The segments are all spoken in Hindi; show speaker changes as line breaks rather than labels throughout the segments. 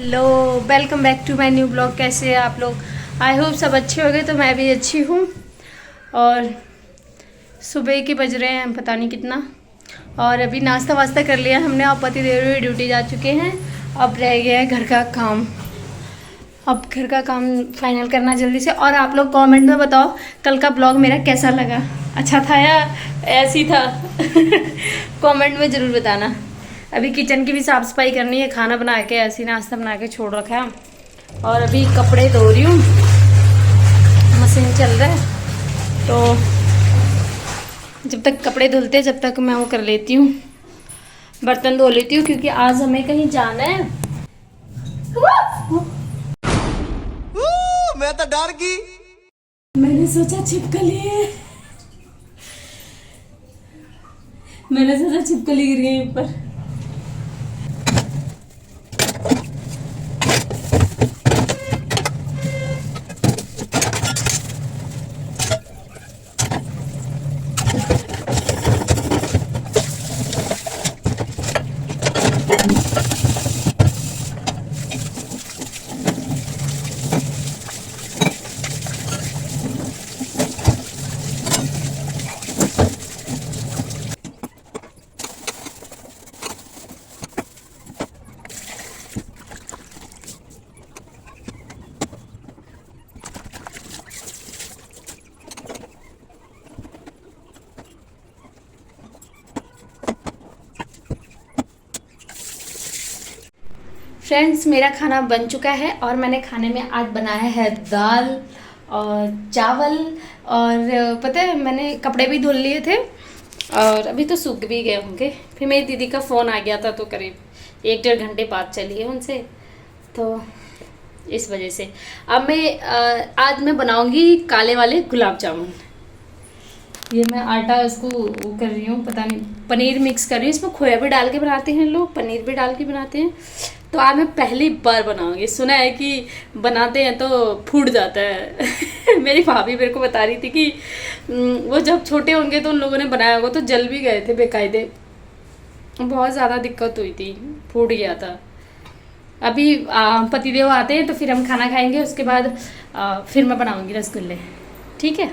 Hello, welcome back to my new blog. कैसे हैं आप लोग? आई होप सब अच्छे हो गए। तो मैं भी अच्छी हूँ। और सुबह के बज रहे हैं पता नहीं कितना, और अभी नाश्ता वास्ता कर लिया हमने। और पति देव भी ड्यूटी जा चुके हैं। अब रह गया है घर का काम। अब घर का काम फाइनल करना जल्दी से। और आप लोग कमेंट में बताओ कल का ब्लॉग मेरा कैसा लगा, अच्छा था या ऐसी था। कमेंट में ज़रूर बताना। अभी किचन की भी साफ़ सफाई करनी है, खाना बना के ऐसी नाश्ता बना के छोड़ रखा है। और अभी कपड़े धो रही हूँ, मशीन चल रहा है। तो जब तक कपड़े धुलते जब तक मैं वो कर लेती हूँ, बर्तन धो लेती हूँ, क्योंकि आज हमें कहीं जाना है।
मैं तो डर गई।
मैंने सोचा छिपकली है, मैंने सोचा छिपकली गिर गई ऊपर। फ्रेंड्स, मेरा खाना बन चुका है और मैंने खाने में आज बनाया है दाल और चावल। और पता है मैंने कपड़े भी धुल लिए थे और अभी तो सूख भी गए होंगे। फिर मेरी दीदी का फ़ोन आ गया था, तो करीब 1-1.5 घंटे बाद चली है उनसे, तो इस वजह से अब मैं आज मैं बनाऊंगी काले वाले गुलाब जामुन। ये मैं आटा इसको वो कर रही हूँ, पता नहीं पनीर मिक्स कर रही हूँ। इसमें खोया भी डाल के बनाते हैं लोग, पनीर भी डाल के बनाते हैं। तो आज मैं पहली बार बनाऊंगी। सुना है कि बनाते हैं तो फूट जाता है। मेरी भाभी मेरे को बता रही थी कि वो जब छोटे होंगे तो उन लोगों ने बनाया होगा तो जल भी गए थे बेकायदे, बहुत ज़्यादा दिक्कत हुई थी, फूट गया था। अभी पतिदेव आते हैं तो फिर हम खाना खाएंगे, उसके बाद फिर मैं बनाऊंगी रसगुल्ले। ठीक है,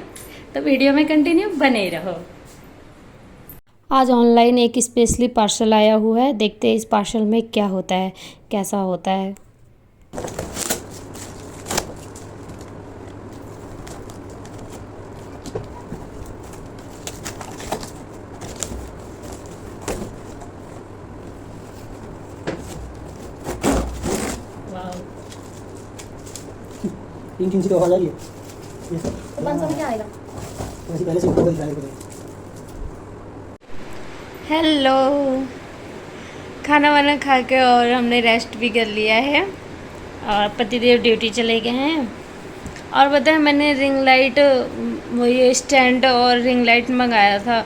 तो वीडियो में कंटिन्यू बने रहो। आज ऑनलाइन एक स्पेशली पार्सल आया हुआ है, देखते हैं इस पार्सल में क्या होता है, कैसा होता है।
तीन तीन सी तो आवाज आ रही है।
तो 500 में क्या आएगा?
वैसे पहले से ऊपर दिखाया है।
हेलो, खाना वाना खा के और हमने रेस्ट भी कर लिया है और पतिदेव ड्यूटी चले गए हैं। और पता है मैंने रिंग लाइट, वही स्टैंड और रिंग लाइट मंगाया था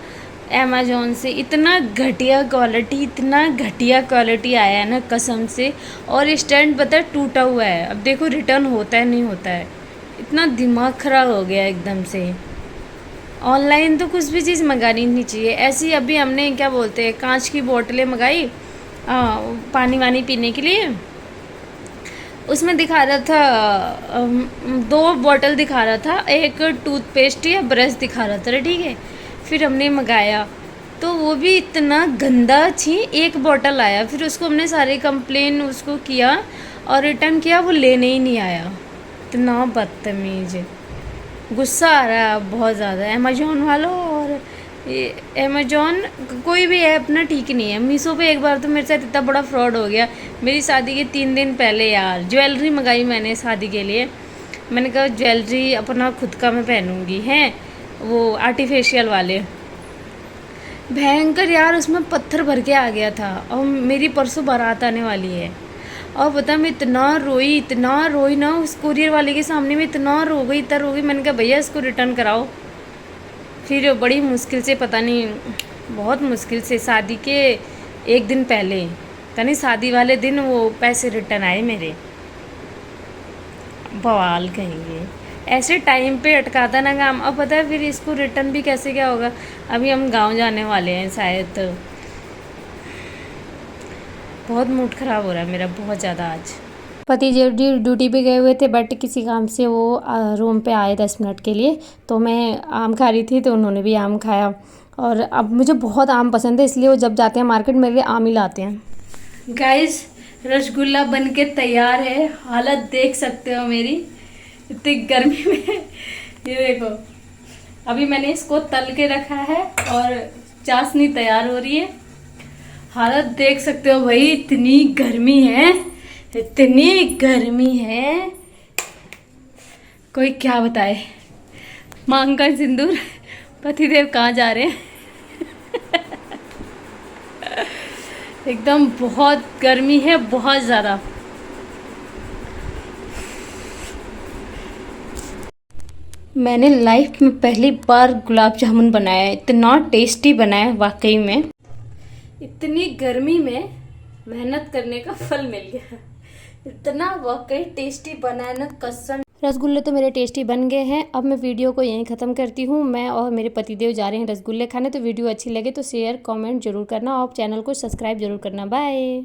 अमेज़ॉन से। इतना घटिया क्वालिटी, इतना घटिया क्वालिटी आया है ना कसम से। और स्टैंड पता है टूटा हुआ है। अब देखो रिटर्न होता है नहीं होता है, इतना दिमाग ख़राब हो गया एकदम से। ऑनलाइन तो कुछ भी चीज़ मंगानी नहीं चाहिए ऐसी। अभी हमने क्या बोलते हैं कांच की बोतलें मंगाई पानी वानी पीने के लिए। उसमें दिखा रहा था 2 बॉटल दिखा रहा था, एक टूथपेस्ट या ब्रश दिखा रहा था, ठीक है। फिर हमने मंगाया तो वो भी इतना गंदा छी, एक बॉटल आया। फिर उसको हमने सारी कंप्लेन उसको किया और रिटर्न किया, वो लेने ही नहीं आया। इतना बदतमीज, गुस्सा आ रहा है बहुत ज़्यादा अमेजोन वालों। और ये अमेजोन कोई भी ऐप ना ठीक नहीं है। मीशो पे एक बार तो मेरे साथ इतना बड़ा फ्रॉड हो गया। मेरी शादी के 3 दिन पहले यार ज्वेलरी मंगाई मैंने शादी के लिए। मैंने कहा ज्वेलरी अपना खुद का मैं पहनूंगी, हैं वो आर्टिफिशियल वाले। भयंकर यार, उसमें पत्थर भर के आ गया था। और मेरी परसों बारात आने वाली है और पता मैं इतना रोई ना उस कुरियर वाले के सामने में, इतना रो गई। मैंने कहा भैया इसको रिटर्न कराओ। फिर बड़ी मुश्किल से, पता नहीं बहुत मुश्किल से, शादी के 1 दिन पहले, पता नहीं शादी वाले दिन वो पैसे रिटर्न आए मेरे। बवाल कहेंगे, ऐसे टाइम पे अटकाता ना काम। अब पता है फिर इसको रिटर्न भी कैसे क्या होगा। अभी हम गांव जाने वाले हैं शायद, तो बहुत मूड ख़राब हो रहा है मेरा बहुत ज़्यादा आज। पति जी ड्यूटी पे गए हुए थे, बट किसी काम से वो रूम पे आए 10 मिनट के लिए। तो मैं आम खा रही थी तो उन्होंने भी आम खाया। और अब मुझे बहुत आम पसंद है, इसलिए वो जब जाते हैं मार्केट मेरे लिए आम ही लाते हैं। गाइस, रसगुल्ला बन के तैयार है। हालत देख सकते हो मेरी, इतनी गर्मी में। ये देखो, अभी मैंने इसको तल के रखा है और चाशनी तैयार हो रही है। हालत देख सकते हो भाई, इतनी गर्मी है, इतनी गर्मी है, कोई क्या बताए। मांग का सिंदूर, पतिदेव कहाँ जा रहे हैं। एकदम बहुत गर्मी है, बहुत ज़्यादा। मैंने लाइफ में पहली बार गुलाब जामुन बनाया है, इतना टेस्टी बनाया वाकई में। इतनी गर्मी में मेहनत करने का फल मिल गया, इतना वाकई टेस्टी बनाया ना, कसम। रसगुल्ले तो मेरे टेस्टी बन गए हैं। अब मैं वीडियो को यहीं ख़त्म करती हूँ। मैं और मेरे पतिदेव जा रहे हैं रसगुल्ले खाने। तो वीडियो अच्छी लगे तो शेयर कमेंट जरूर करना और चैनल को सब्सक्राइब जरूर करना। बाय।